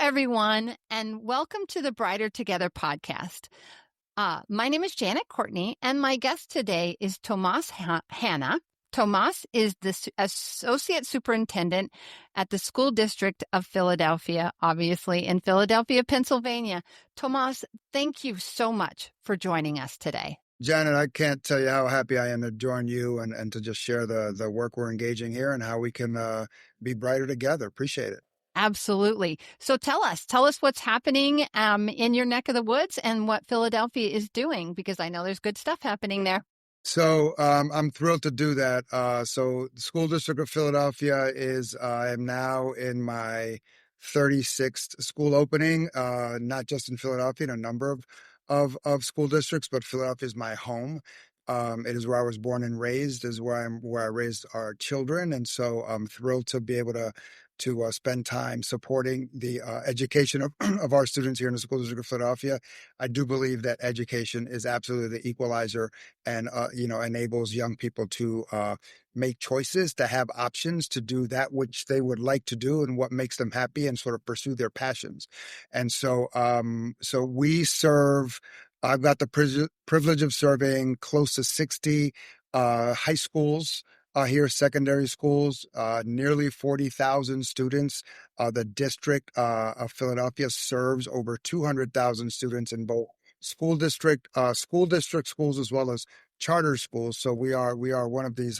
everyone, and welcome to the Brighter Together podcast. My name is Janet Courtney, and my guest today is Tomas Hanna. Tomas is the Associate Superintendent at the School District of Philadelphia, obviously in Philadelphia, Pennsylvania. Tomas, thank you so much for joining us today. Janet, I can't tell you how happy I am to join you and to just share the work we're engaging here and how we can be brighter together. Appreciate it. Absolutely. So tell us what's happening in your neck of the woods and what Philadelphia is doing, because I know there's good stuff happening there. So I'm thrilled to do that. So the School District of Philadelphia I am now in my 36th school opening, not just in Philadelphia, in a number of school districts, but Philadelphia is my home. It is where I was born and raised, is where I raised our children. And so I'm thrilled to be able to spend time supporting the education of our students here in the School District of Philadelphia. I do believe that education is absolutely the equalizer and, enables young people to make choices, to have options, to do that which they would like to do and what makes them happy and sort of pursue their passions. And so, I've got the privilege of serving close to 60 high schools here, secondary schools, nearly 40,000 students. The District of Philadelphia serves over 200,000 students in both school district schools as well as charter schools. So we are one of these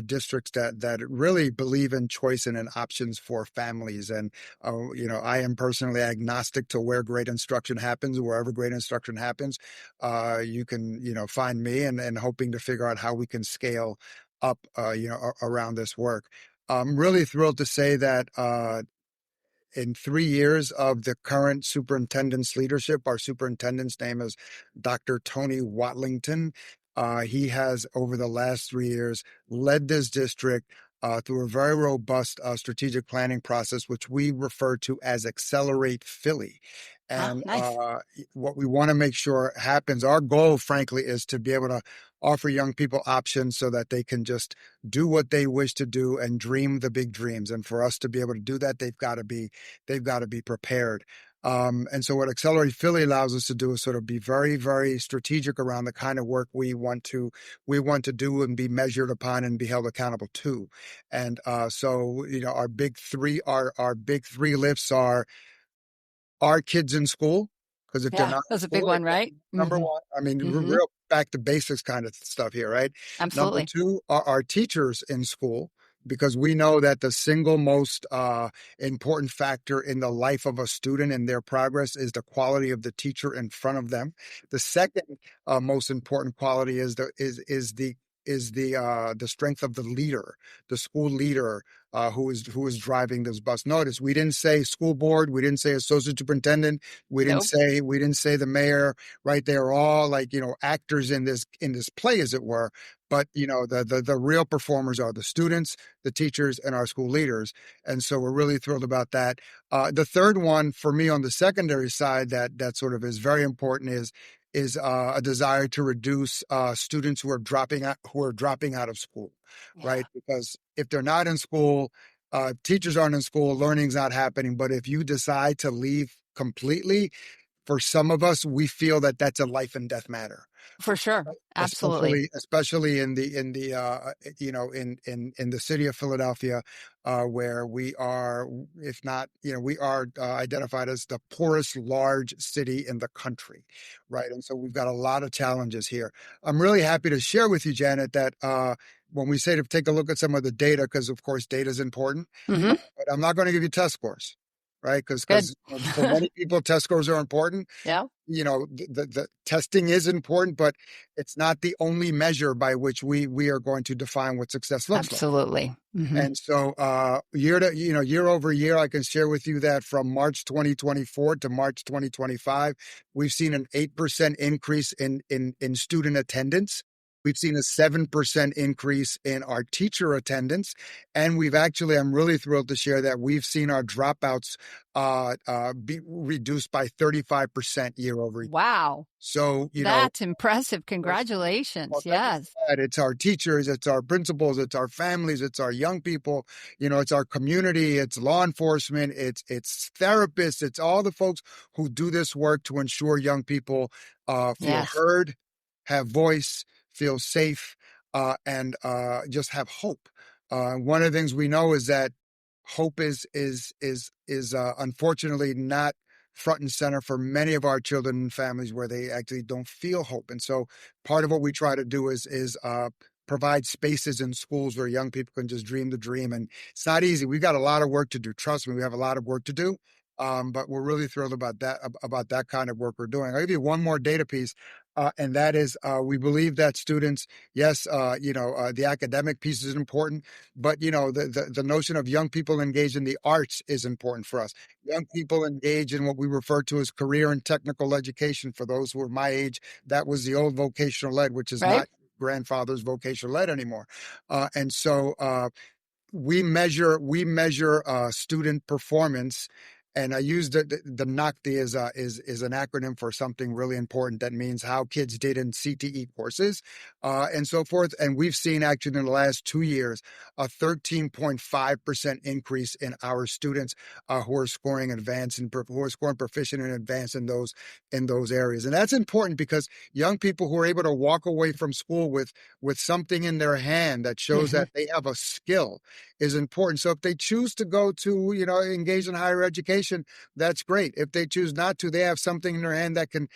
districts that really believe in choice and in options for families. And I am personally agnostic to where great instruction happens. Wherever great instruction happens, you can find me and hoping to figure out how we can scale up around this work. I'm really thrilled to say that in 3 years of the current superintendent's leadership, our superintendent's name is Dr. Tony Watlington. He has, over the last 3 years, led this district through a very robust strategic planning process, which we refer to as Accelerate Philly. And nice. What we want to make sure happens, our goal, frankly, is to be able to offer young people options so that they can just do what they wish to do and dream the big dreams. And for us to be able to do that, they've got to be prepared. And so what Accelerate Philly allows us to do is sort of be very, very strategic around the kind of work we want to do and be measured upon and be held accountable to. And our big three lifts are our kids in school, because if they're not, that's a big one, right? Number one, I mean, real back to basics kind of stuff here, right? Absolutely. Number two are our teachers in school, because we know that the single most important factor in the life of a student and their progress is the quality of the teacher in front of them. The second most important quality is the strength of the leader, the school leader who is driving this bus. Notice we didn't say school board, we didn't say associate superintendent, we didn't say the mayor. Right? They are all actors in this play, as it were. But the real performers are the students, the teachers, and our school leaders. And so we're really thrilled about that. The third one for me on the secondary side that sort of is very important is a desire to reduce students who are dropping out of school, right? Because if they're not in school, teachers aren't in school, learning's not happening. But if you decide to leave completely, for some of us, we feel that that's a life and death matter. For sure, absolutely. Especially in the city of Philadelphia, where we are, if not, we are identified as the poorest large city in the country, right? And so we've got a lot of challenges here. I'm really happy to share with you, Janet, that when we say to take a look at some of the data, because of course data is important, but I'm not going to give you test scores. Right? Because for many people, test scores are important. Yeah. The testing is important, but it's not the only measure by which we are going to define what success looks like. Absolutely. And so year over year, I can share with you that from March 2024 to March 2025, we've seen an 8% increase in student attendance. We've seen a 7% increase in our teacher attendance. And I'm really thrilled to share that we've seen our dropouts be reduced by 35% year over year. Wow. So, that's impressive. Congratulations. well, Yes. it's our teachers, it's our principals, it's our families, it's our young people, it's our community, it's law enforcement, it's therapists, it's all the folks who do this work to ensure young people feel heard, have voice, feel safe, and just have hope. One of the things we know is that hope is unfortunately not front and center for many of our children and families where they actually don't feel hope. And so part of what we try to do is provide spaces in schools where young people can just dream the dream. And it's not easy. We've got a lot of work to do. Trust me, we have a lot of work to do. But we're really thrilled about that kind of work we're doing. I'll give you one more data piece. And that is, we believe that students, yes, the academic piece is important, but the notion of young people engaged in the arts is important for us. Young people engage in what we refer to as career and technical education. For those who are my age, that was the old vocational ed, which is not grandfather's vocational ed anymore. And so we measure student performance. And I use the NACTI is an acronym for something really important that means how kids did in CTE courses and so forth. And we've seen actually in the last 2 years a 13.5% increase in our students who are scoring advanced and who are scoring proficient and advanced in those areas. And that's important because young people who are able to walk away from school with something in their hand that shows that they have a skill is important. So if they choose to go to engage in higher education, that's great. If they choose not to, they have something in their hand that can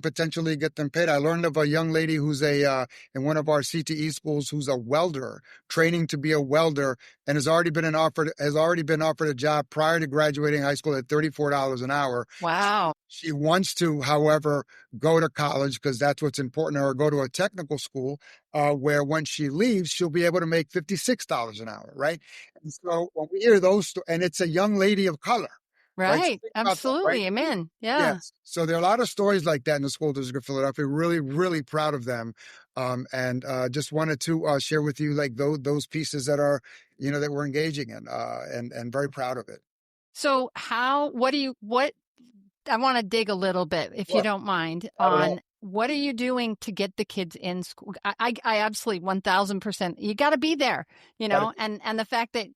potentially get them paid. I learned of a young lady who's in one of our CTE schools who's a welder, training to be a welder, and has already been offered a job prior to graduating high school at $34 an hour. Wow. She wants to, however, go to college because that's what's important to her, go to a technical school where when she leaves, she'll be able to make $56 an hour, right? And so when we hear those, and it's a young lady of color. Right. So Absolutely. That, right? Amen. Yeah. Yes. So there are a lot of stories like that in the school district of Philadelphia. Really, really proud of them. And just wanted to share with you like those pieces that are, that we're engaging in and very proud of it. So I want to dig a little bit, if you don't mind, on what are you doing to get the kids in school? I absolutely 1000%. You got to be there, and the fact that,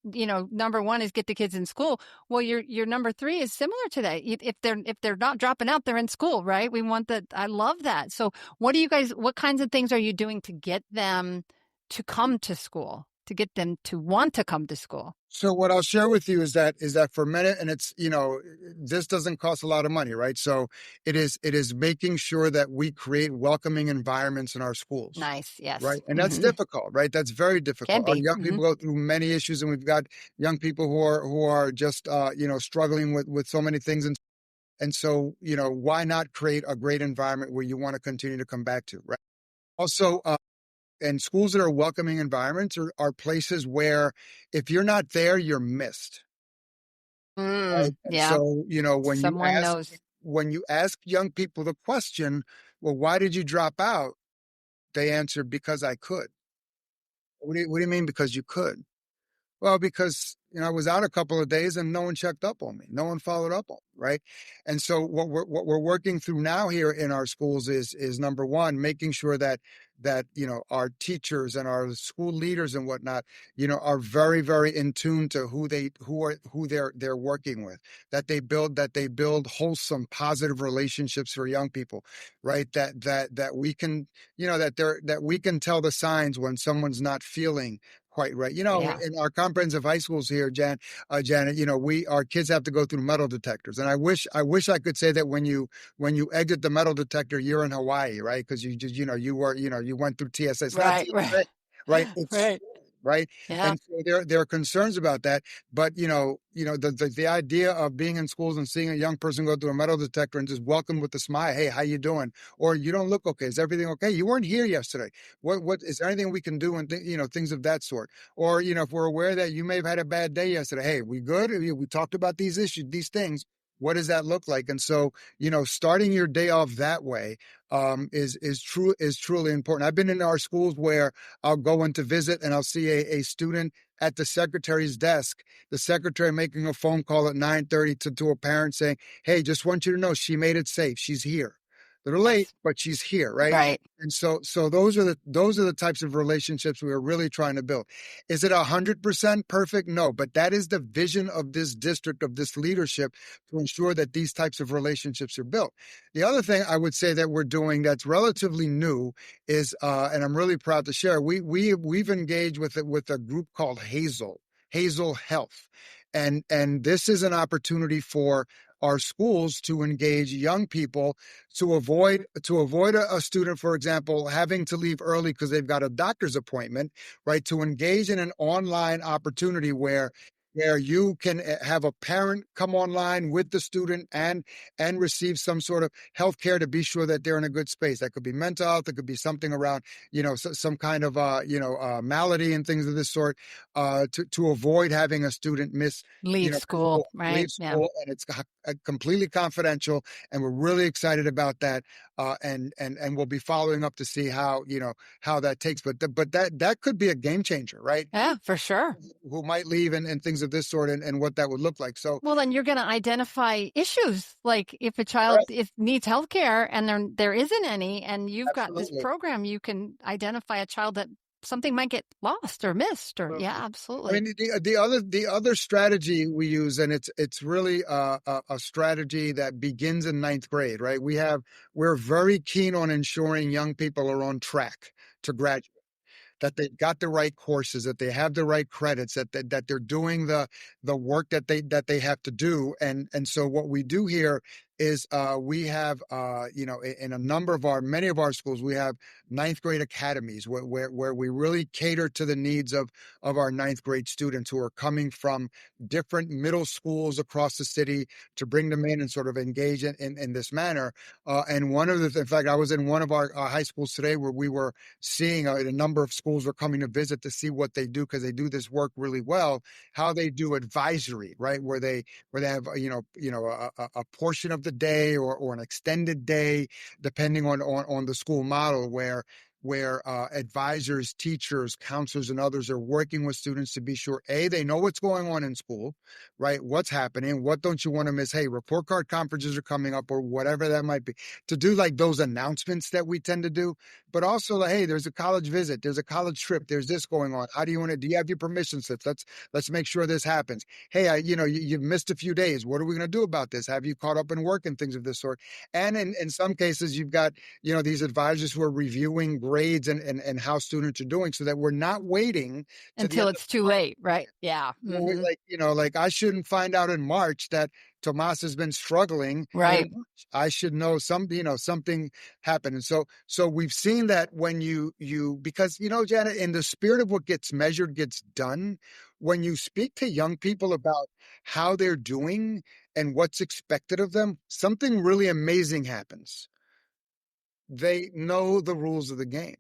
number one is get the kids in school. Well, your number three is similar to that. If they're not dropping out, they're in school, right? We want that. I love that. So what kinds of things are you doing to get them to come to school, to get them to want to come to school? So what I'll share with you is that for a minute, and it's, this doesn't cost a lot of money, right? So it is making sure that we create welcoming environments in our schools. Nice. Yes. Right. And that's difficult, right? That's very difficult. Our young people go through many issues, and we've got young people who are just, struggling with so many things. And so, why not create a great environment where you want to continue to come back to, right? Also, and schools that are welcoming environments are places where if you're not there, you're missed. Right? Yeah. So, when you ask young people the question, well, why did you drop out? They answer, because I could. What do you mean because you could? Well, because, I was out a couple of days and no one checked up on me. No one followed up on me, right? And so what we're working through now here in our schools is number one, making sure that our teachers and our school leaders and whatnot, are very, very in tune to who they're working with, that they build wholesome, positive relationships for young people, right? That we can, that we can tell the signs when someone's not feeling quite right. In our comprehensive high schools here, Janet, our kids have to go through metal detectors. And I wish I could say that when you exit the metal detector, you're in Hawaii, right? Because you just, you went through TSA. It's not TSA, right? It's right. Yeah. And so there are concerns about that. But, the idea of being in schools and seeing a young person go through a metal detector and just welcome with a smile, hey, how you doing? Or you don't look okay. Is everything okay? You weren't here yesterday. What is there anything we can do? And things of that sort. Or, if we're aware that you may have had a bad day yesterday, hey, we good? We talked about these issues, these things. what does that look like? And so, starting your day off that way is truly important. I've been in our schools where I'll go in to visit and I'll see a student at the secretary's desk, the secretary making a phone call at 9:30 to a parent saying, "Hey, just want you to know she made it safe. She's here. A little late, Yes. but she's here," right? Right. And so those are the types of relationships we are really trying to build. Is it 100% perfect? No, but that is the vision of this district, of this leadership, to ensure that these types of relationships are built. The other thing I would say that we're doing that's relatively new is, and I'm really proud to share, we've engaged with a group called Hazel Health, and this is an opportunity for our schools to engage young people to avoid a student, for example, having to leave early because they've got a doctor's appointment, right? To engage in an online opportunity where you can have a parent come online with the student and receive some sort of health care to be sure that they're in a good space. That could be mental health. It could be something around, some kind of, malady and things of this sort, to avoid having a student miss, Leave school, right? leave Yeah. school, and it's completely confidential. And we're really excited about that. And we'll be following up to see how that takes. But that could be a game changer, right? Yeah, for sure. Who might leave and things of this sort, and what that would look like. So, Well, then you're going to identify issues, like if a child right, needs health care and there isn't any, and you've got this absolutely. program, you can identify a child that something might get lost or missed, or yeah, I absolutely. mean, the other strategy we use, and it's really a strategy that begins in ninth grade, right? We're very keen on ensuring young people are on track to graduate, that they've got the right courses, that they have the right credits, that they're doing the work that they have to do. And so what we do here is, we have, in many of our schools, we have ninth grade academies where we really cater to the needs of our ninth grade students who are coming from different middle schools across the city, to bring them in and sort of engage in this manner. And in fact, I was in one of our high schools today where we were seeing, a number of schools were coming to visit to see what they do, because they do this work really well. How they do advisory, right, where they have, a portion of the day, or an extended day, depending on the school model, where advisors, teachers, counselors, and others are working with students to be sure, they know what's going on in school, right? What's happening? What don't you want to miss? Hey, report card conferences are coming up, or whatever that might be. To do like those announcements that we tend to do, but also like, hey, there's a college visit, there's a college trip, there's this going on. How do you want to? Do you have your permission slips? Let's make sure this happens. Hey, you've missed a few days. What are we going to do about this? Have you caught up in work and things of this sort? And in some cases, you've got these advisors who are reviewing grades and how students are doing, so that we're not waiting to the Until end it's too late, right? Yeah. Mm-hmm. like I shouldn't find out in March that Tomas has been struggling. Right. I should know something happened. And so we've seen that when because Janet, in the spirit of what gets measured gets done, when you speak to young people about how they're doing and what's expected of them, something really amazing happens. They know the rules of the game.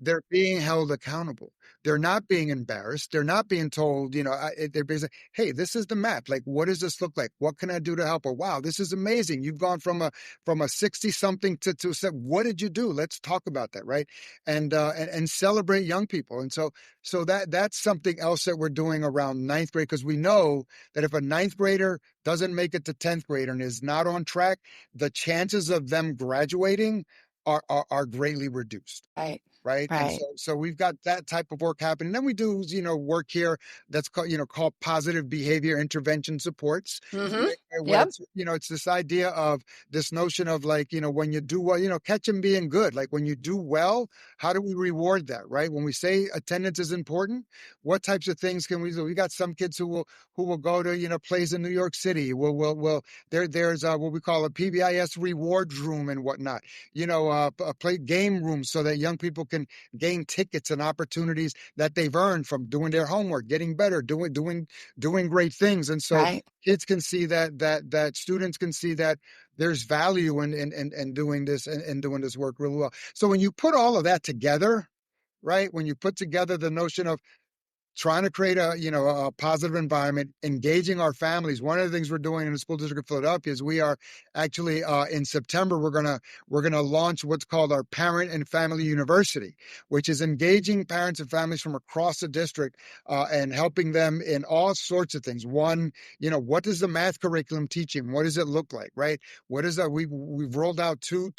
They're being held accountable. They're not being embarrassed. They're not being told, they're being said, hey, this is the map. Like, what does this look like? What can I do to help? Or, wow, this is amazing. You've gone from a 60 something to what did you do? Let's talk about that. Right. And celebrate young people. And so that's something else that we're doing around ninth grade, because we know that if a ninth grader doesn't make it to 10th grade and is not on track, the chances of them graduating are greatly reduced. Right. Right. And Right. so we've got that type of work happening. Then we do, work here that's called positive behavior intervention supports, Mm-hmm. where Yep. it's this idea of this notion of like, when you do well, catch them being good. Like when you do well, how do we reward that? Right. When we say attendance is important, what types of things can we do? We got some kids who will go to, plays in New York City. There's what we call a PBIS rewards room and whatnot, a play game room, so that young people can gain tickets and opportunities that they've earned from doing their homework, getting better, doing great things. And so Right. kids can see that students can see that there's value in doing this and doing this work really well. So when you put all of that together, right, when you put together the notion of trying to create a positive environment, engaging our families. One of the things we're doing in the school district of Philadelphia is we are actually in September we're gonna launch what's called our Parent and Family University, which is engaging parents and families from across the district and helping them in all sorts of things. One, what does the math curriculum teaching? What does it look like, right? What is that? We've rolled out two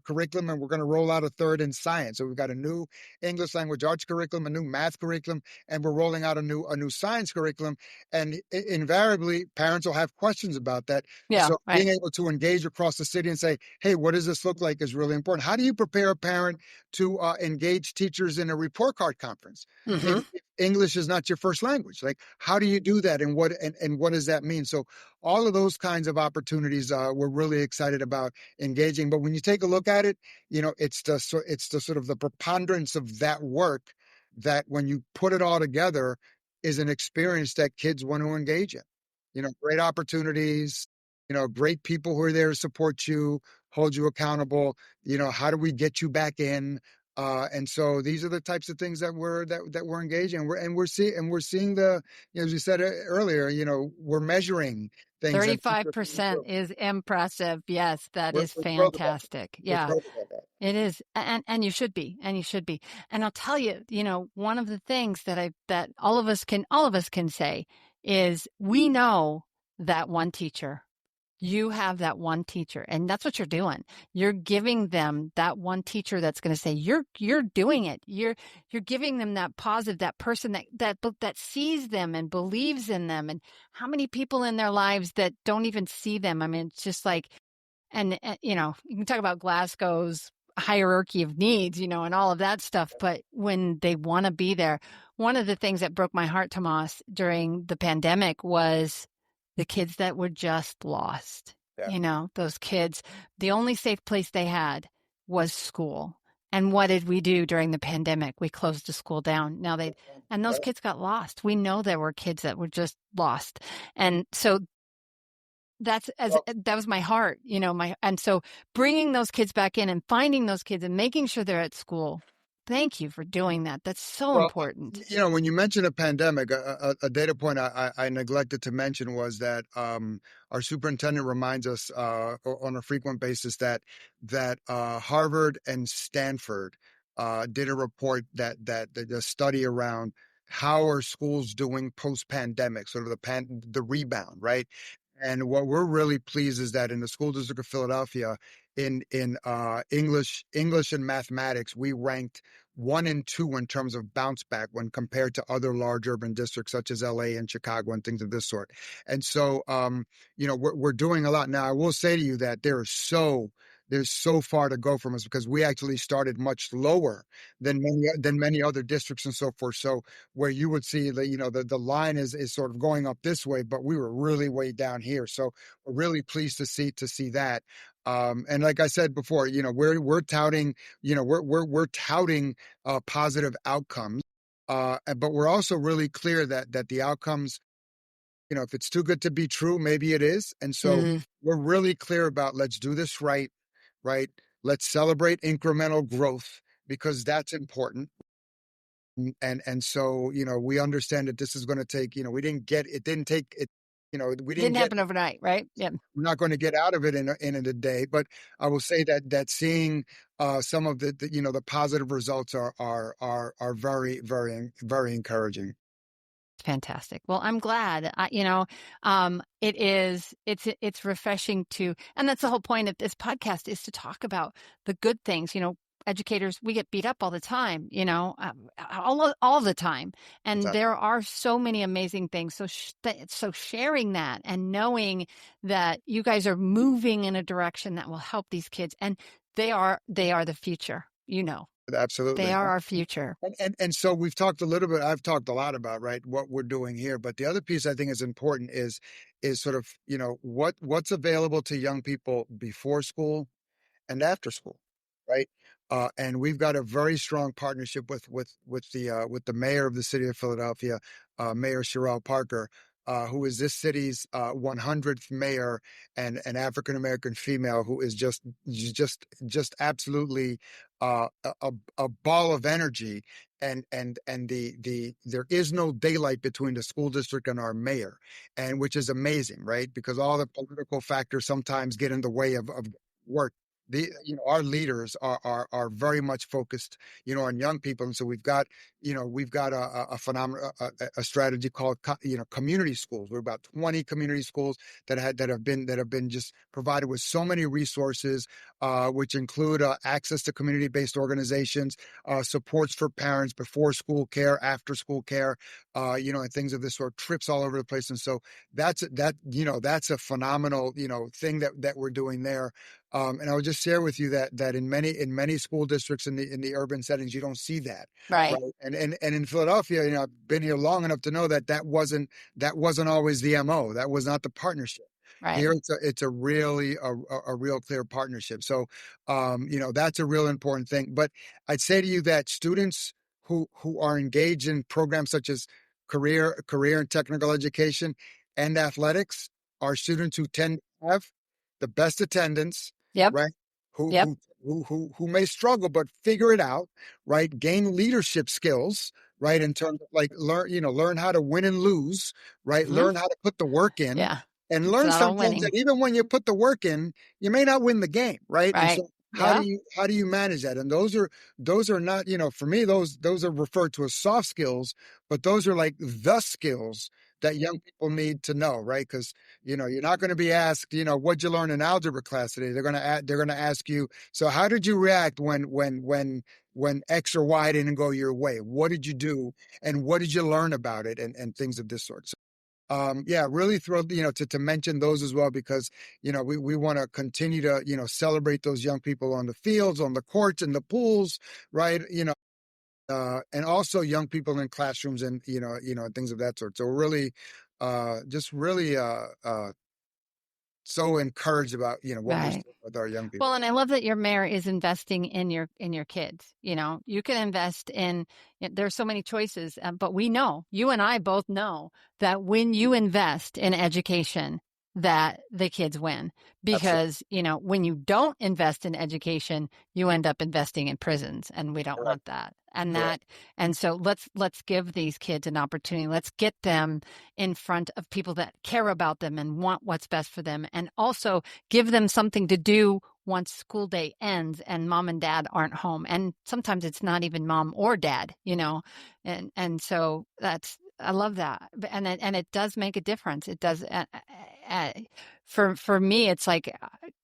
curriculum, and we're going to roll out a third in science. So we've got a new English language arts curriculum, a new math curriculum, and we're rolling out a new science curriculum. And invariably, parents will have questions about that. Yeah, So right. being able to engage across the city and say, "Hey, what does this look like?" is really important. How do you prepare a parent to engage teachers in a report card conference Hmm. if English is not your first language? Like, how do you do that, and what does that mean? So all of those kinds of opportunities we're really excited about engaging. But when you take a look at it, it's the sort of the preponderance of that work that when you put it all together is an experience that kids want to engage in. Great opportunities, great people who are there to support you, hold you accountable. How do we get you back in? And so these are the types of things that we're engaging. We're seeing as you said earlier, we're measuring things that teachers are coming 35% through. is impressive. Yes, that is We're thrilled about it. fantastic. We're Yeah, thrilled about that. it is. And you should be. And you should be. And I'll tell you, one of the things that all of us can say is we know that one teacher. You have that one teacher, and that's what you're doing. You're giving them that one teacher that's going to say, you're doing it. You're giving them that positive, that person that sees them and believes in them. And how many people in their lives that don't even see them? I mean, it's just like, and you can talk about Glasgow's hierarchy of needs, and all of that stuff. But when they want to be there, one of the things that broke my heart, Tomas, during the pandemic was the kids that were just lost. Yeah. Those kids, the only safe place they had was school. And what did we do during the pandemic? We closed the school down. And those kids got lost. We know there were kids that were just lost. And so that was my heart, and so bringing those kids back in and finding those kids and making sure they're at school. Thank you for doing that. That's so Well, important. when you mention a pandemic, a data point I neglected to mention was that our superintendent reminds us on a frequent basis that Harvard and Stanford did a report that the study around how are schools doing post pandemic, sort of the rebound, right? And what we're really pleased is that in the school district of Philadelphia, in English and mathematics, we ranked 1 and 2 in terms of bounce back when compared to other large urban districts such as LA and Chicago and things of this sort. And so, we're doing a lot now. I will say to you that there's so far to go from us because we actually started much lower than many other districts and so forth. So where you would see the line is sort of going up this way, but we were really way down here. So we're really pleased to see that. And like I said before, we're touting, we're touting positive outcomes, but we're also really clear that the outcomes, if it's too good to be true, maybe it is. And so Mm, we're really clear about let's do this right, right? Let's celebrate incremental growth because that's important. And so we understand that this is going to take we didn't get it didn't take it we didn't didn't get happen overnight, right? Yeah, we're not going to get out of it in a day, but I will say that seeing some of the positive results are very very very encouraging. fantastic. Well, I'm glad. It's refreshing and that's the whole point of this podcast is to talk about the good things. Educators, we get beat up all the time, all the time. And Exactly. there are so many amazing things. So sharing that and knowing that you guys are moving in a direction that will help these kids. And they are the future, they Absolutely. are our future. And so I've talked a lot about, right, what we're doing here. But the other piece I think is important is sort of, what's available to young people before school and after school, right? And we've got a very strong partnership with the mayor of the city of Philadelphia, Mayor Sherelle Parker, who is this city's 100th mayor and an African American female who is just absolutely a ball of energy and there is no daylight between the school district and our mayor, and which is amazing, right? Because all the political factors sometimes get in the way of work. Our leaders are very much focused, on young people, and so we've got a phenomenal a strategy called community schools. We're about 20 community schools that have been just provided with so many resources, which include access to community-based organizations, supports for parents, before school care, after school care, and things of this sort, trips all over the place. And so that's a phenomenal, thing that we're doing there. And I would just share with you that in many school districts in the urban settings, you don't see that. Right. Right. And in Philadelphia, I've been here long enough to know that wasn't always the MO. That was not the partnership. Right. Here it's a really a real clear partnership. So that's a real important thing. But I'd say to you that students who are engaged in programs such as career and technical education and athletics are students who tend to have the best attendance, Yep. right? Who Yep. who may struggle but figure it out, right? Gain leadership skills, right? In terms of like learn how to win and lose, right? Mhm. Learn how to put the work in. Yeah. And It's learn not all sometimes winning. that even when you put the work in, you may not win the game, right? And Right. so Yeah. how do you manage that? And those are not, for me, those are referred to as soft skills, but those are like the skills that young people need to know, right? Because you're not going to be asked, what'd you learn in algebra class today? They're going to ask you, so how did you react when X or Y didn't go your way? What did you do, and what did you learn about it, and things of this sort. So, really thrilled, to mention those as well, because, we want to continue to, celebrate those young people on the fields, on the courts, and the pools, right? And also young people in classrooms and, things of that sort. So we're really, just really, so encouraged about, what we're Right. seeing with our young people. Well, and I love that your mayor is investing in your kids. You can invest in. There's so many choices, but we know, you and I both know, that when you invest in education, that the kids win. Absolutely. Because when you don't invest in education, you end up investing in prisons, and we don't Correct. want that. And Correct. so let's give these kids an opportunity. Let's get them in front of people that care about them and want what's best for them, and also give them something to do once school day ends and mom and dad aren't home. And sometimes it's not even mom or dad, and so I love that. And it does make a difference. It does. For me, it's like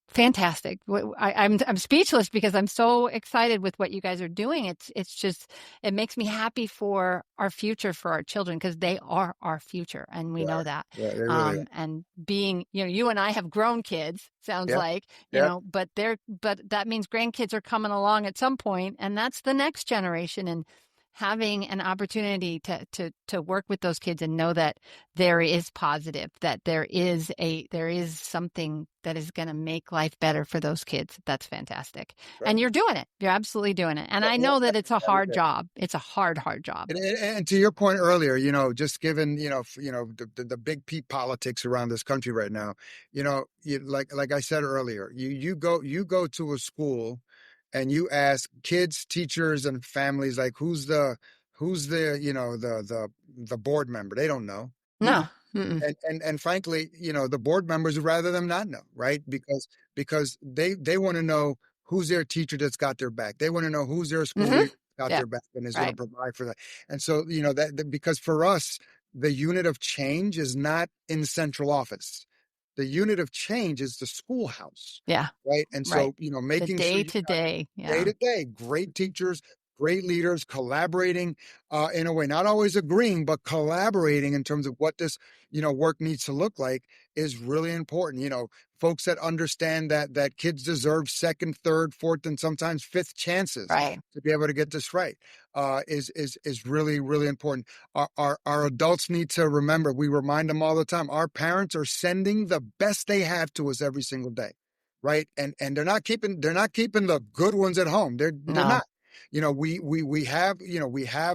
fantastic. I'm speechless because I'm so excited with what you guys are doing. It's just, it makes me happy for our future, for our children, because they are our future, and we know that. Yeah, they really are. And being, you and I have grown kids, sounds Yep. like, Yep. but that means grandkids are coming along at some point, and that's the next generation. And having an opportunity to work with those kids and know that there is positive, that there is something that is going to make life better for those kids. That's fantastic. Right. And you're doing it. You're absolutely doing it. And I know that it's a hard job. It's a hard job. And to your point earlier, just given, the big P politics around this country right now, like I said earlier, you go to a school and you ask kids, teachers, and families, like, who's the the board member? They don't know. No. And frankly, the board members would rather them not know, right? Because they want to know who's their teacher that's got their back. They want to know who's their school leader that's got Yeah. their back and is going Right. to provide for that. And so, because for us, the unit of change is not in central office. The unit of change is the schoolhouse, Yeah. right? And Right. so, The making sure day you to got day. day Yeah. to day, great teachers, great leaders, collaborating in a way, not always agreeing, but collaborating in terms of what this, work needs to look like, is really important. Folks that understand that kids deserve second, third, fourth, and sometimes fifth chances Right. to be able to get this right, is really, really important. Our adults need to remember, we remind them all the time, our parents are sending the best they have to us every single day. Right. And they're not keeping the good ones at home. They're No. not. We have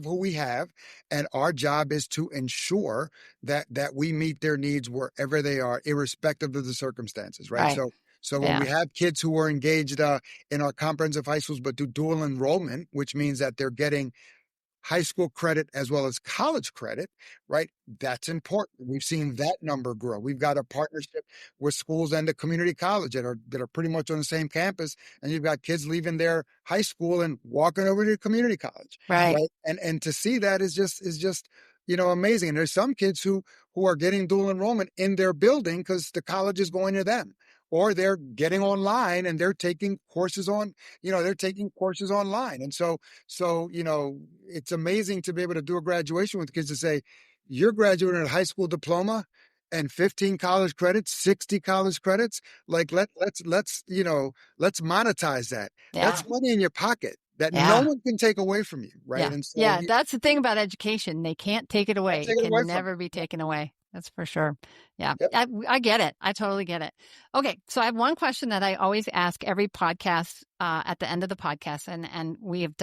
who we have, and our job is to ensure that we meet their needs wherever they are, irrespective of the circumstances, right? Right. So when we have kids who are engaged in our comprehensive high schools but do dual enrollment, which means that they're getting high school credit as well as college credit, right? That's important. We've seen that number grow. We've got a partnership with schools and the community college that are pretty much on the same campus, and you've got kids leaving their high school and walking over to community college, Right. right? And to see that is just amazing. And there's some kids who are getting dual enrollment in their building because the college is going to them, or they're getting online and they're taking courses online. And so, it's amazing to be able to do a graduation with kids to say, you're graduating a high school diploma and 15 college credits, 60 college credits. Like let's monetize that. Yeah. That's money in your pocket that no Yeah. one can take away from you, right? Yeah. And so Yeah, that's the thing about education. They can't take it away. take It it away can from never be taken away. That's for sure. Yeah. Yep. I get it. I totally get it. Okay. So I have one question that I always ask every podcast at the end of the podcast. And we've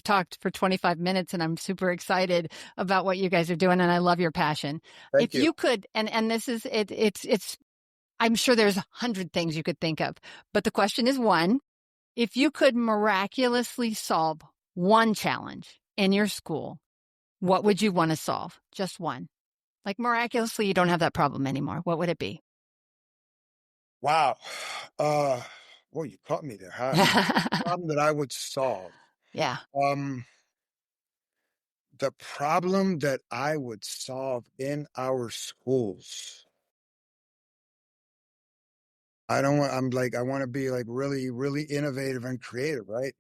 talked for 25 minutes and I'm super excited about what you guys are doing. And I love your passion. Thank If you could, and this is, it's, I'm sure there's 100 things you could think of, but the question is one, if you could miraculously solve one challenge in your school, what would you want to solve? Just one. Like miraculously, you don't have that problem anymore. What would it be? Wow. Well, you caught me there. The problem that I would solve. Yeah. The problem that I would solve in our schools. I want to be like really, really innovative and creative, right?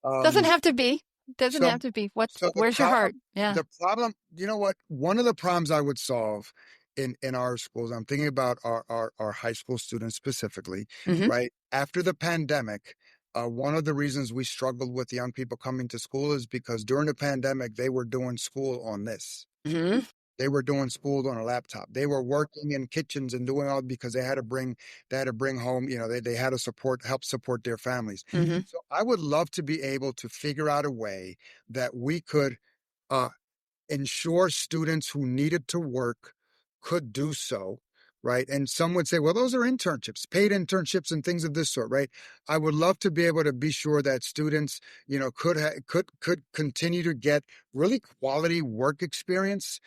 Doesn't have to be. Doesn't have to be. Where's your heart? Yeah. The problem, you know what? One of the problems I would solve in our schools, I'm thinking about our high school students specifically, right? After the pandemic, one of the reasons we struggled with young people coming to school is because during the pandemic, they were doing school on this. They were doing school on a laptop. They were working in kitchens and doing all because they had to bring home, they had to help support their families. So I would love to be able to figure out a way that we could ensure students who needed to work could do so, right? And some would say, well, those are internships, paid internships and things of this sort, right? I would love to be able to be sure that students, could continue to get really quality work experience,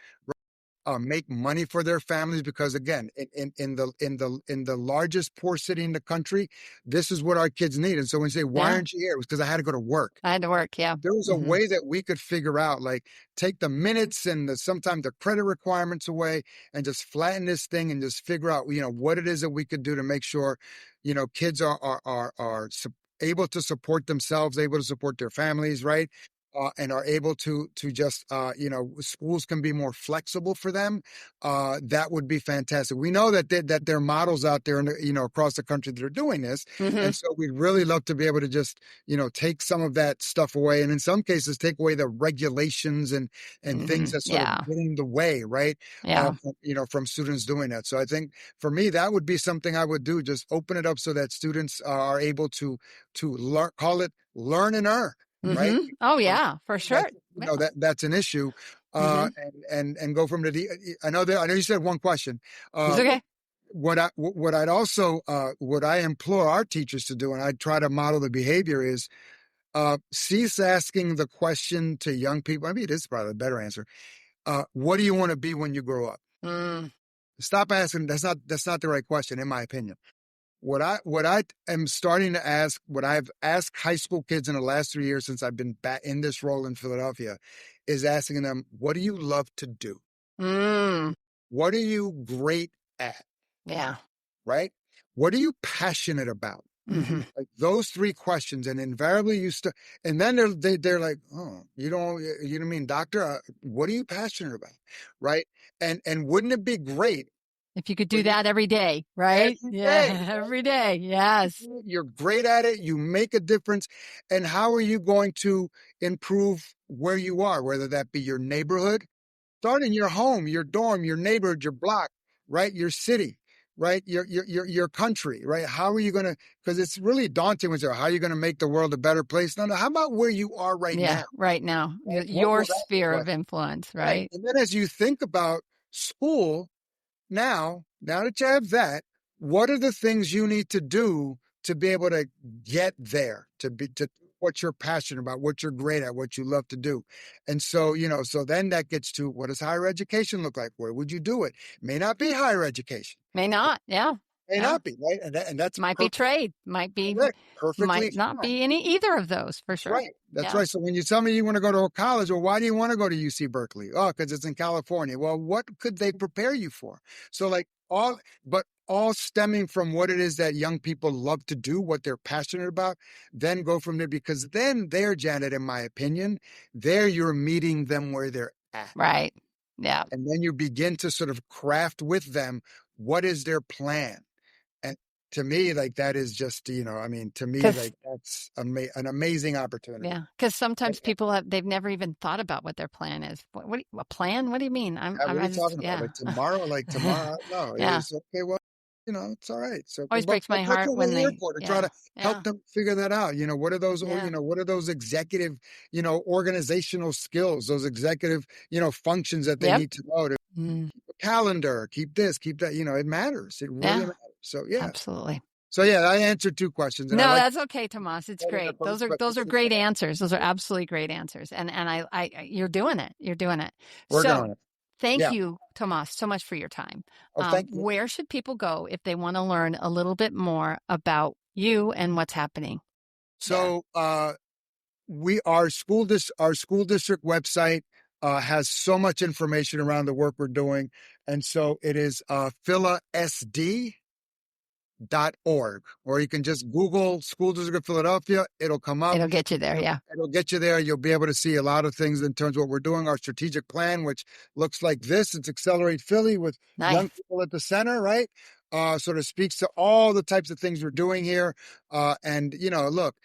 make money for their families, because again, in the largest poor city in the country, this is what our kids need. And so when you say, why aren't you here? It was because I had to go to work. I had to work. Yeah. There was a way that we could figure out, like take the minutes and sometimes the credit requirements away and just flatten this thing and just figure out, what it is that we could do to make sure, kids are able to support themselves, able to support their families, right? And are able to just, schools can be more flexible for them. That would be fantastic. We know that there are models out there, across the country that are doing this. And so we'd really love to be able to just, take some of that stuff away. And in some cases, take away the regulations and things that sort of get in the way, right? Yeah. From students doing that. So I think for me, that would be something I would do. Just open it up so that students are able to learn, call it learn and earn. Right? Oh yeah, for sure. That's an issue. And go from I know you said one question. It's okay. What I implore our teachers to do, and I try to model the behavior, is cease asking the question to young people. I mean, this is probably a better answer. What do you want to be when you grow up? Stop asking. That's not the right question, in my opinion. What I am starting to ask, what I've asked high school kids in the last 3 years since I've been back in this role in Philadelphia, is asking them, what do you love to do? What are you great at? Yeah. Right? What are you passionate about? Like those three questions, and invariably and then they're like, oh, you don't mean doctor? What are you passionate about? Right? And wouldn't it be great if you could do that every day, right? Every day. Yes. You're great at it. You make a difference. And how are you going to improve where you are, whether that be your neighborhood? Start in your home, your dorm, your neighborhood, your block, right? Your city, right? Your country, right? How are you going to, because it's really daunting when you say, how are you going to make the world a better place? No, how about where you are right now? Yeah, right now. Your sphere of influence, right? And then as you think about school, now that you have that, what are the things you need to do to be able to get there, to what you're passionate about, what you're great at, what you love to do. And so, so then that gets to, what does higher education look like? Where would you do it? May not be higher education. May not. Yeah. May Yeah. not be, right? And that's Might be trade, might be, correct, perfectly might not fine. be either of those for That's sure. right. That's right. So when you tell me you want to go to a college, well, why do you want to go to UC Berkeley? Oh, because it's in California. Well, what could they prepare you for? So like all stemming from what it is that young people love to do, what they're passionate about, then go from there, because then there, Janet, in my opinion, there you're meeting them where they're at. Right. Yeah. And then you begin to sort of craft with them, what is their plan? And to me, like, that is just, to me, like, that's an amazing opportunity. Yeah. Because sometimes people they've never even thought about what their plan is. A plan? What do you mean? What are you talking about? Like tomorrow? Like tomorrow? No, yeah. it's okay. Well, it's all right. So always breaks my heart when they try to help them figure that out. What are those? What are those executive, organizational skills? Those executive, functions that they need to know to keep a calendar, keep this, keep that. It matters. It really matters. So absolutely. So I answered 2 questions. And no, that's okay, Tomas. It's great. Those are great answers. Those are absolutely great answers. And you're doing it. You're doing it. We're doing it. Thank you, Tomas, so much for your time. Thank you. Where should people go if they want to learn a little bit more about you and what's happening? So our school district website has so much information around the work we're doing. And so it is philasd.org, or you can just Google School District of Philadelphia. It'll come up. It'll get you there. Yeah. It'll get you there. You'll be able to see a lot of things in terms of what we're doing. Our strategic plan, which looks like this. It's Accelerate Philly with young people at the center, right? Sort of speaks to all the types of things we're doing here. And look,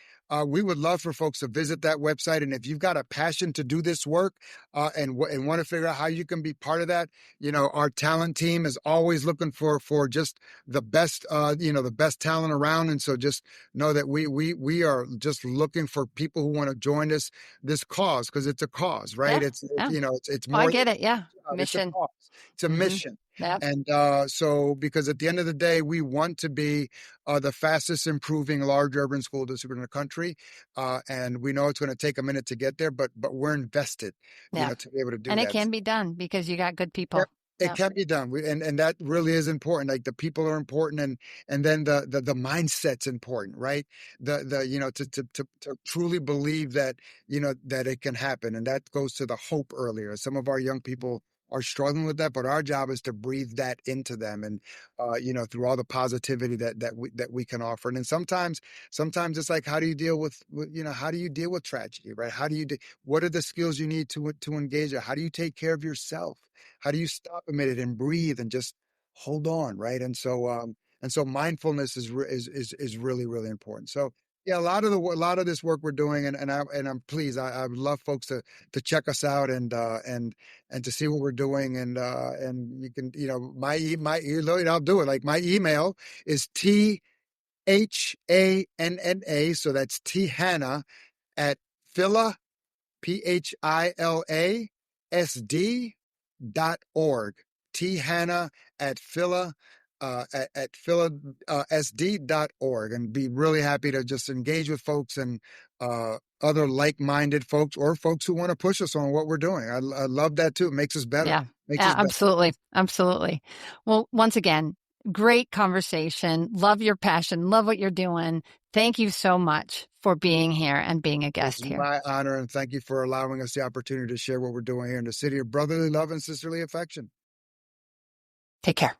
we would love for folks to visit that website. And if you've got a passion to do this work and want to figure out how you can be part of that, our talent team is always looking for just the best, the best talent around. And so just know that we are just looking for people who want to join this cause, because it's a cause, right? Yeah. It's more. I get it. Yeah. Mission. It's a mission. Yep. And so, because at the end of the day, we want to be the fastest improving large urban school district in the country. And we know it's going to take a minute to get there, but we're invested, to be able to do that. And it can be done because you got good people. Yep. It can be done. And that really is important. Like, the people are important, and then the mindset's important, right? To truly believe that, that it can happen. And that goes to the hope earlier. Some of our young people are struggling with that, but our job is to breathe that into them, and through all the positivity that we can offer. And then sometimes it's like, how do you deal with tragedy, right? What are the skills you need to engage it? How do you take care of yourself? How do you stop a minute and breathe and just hold on, right? And so mindfulness is really, really important. So a lot of this work we're doing, and I'm pleased. I would love folks to check us out and to see what we're doing, and you can, I'll do it. Like, my email is THANNA, so that's T Hanna at Phila, PHILASD.org. T Hanna at Phila. At philasd.org, and be really happy to just engage with folks and other like-minded folks, or folks who want to push us on what we're doing. I love that too. It makes us better. Yeah, absolutely. Absolutely. Well, once again, great conversation. Love your passion. Love what you're doing. Thank you so much for being here and being a guest here. It's my honor, and thank you for allowing us the opportunity to share what we're doing here in the city of brotherly love and sisterly affection. Take care.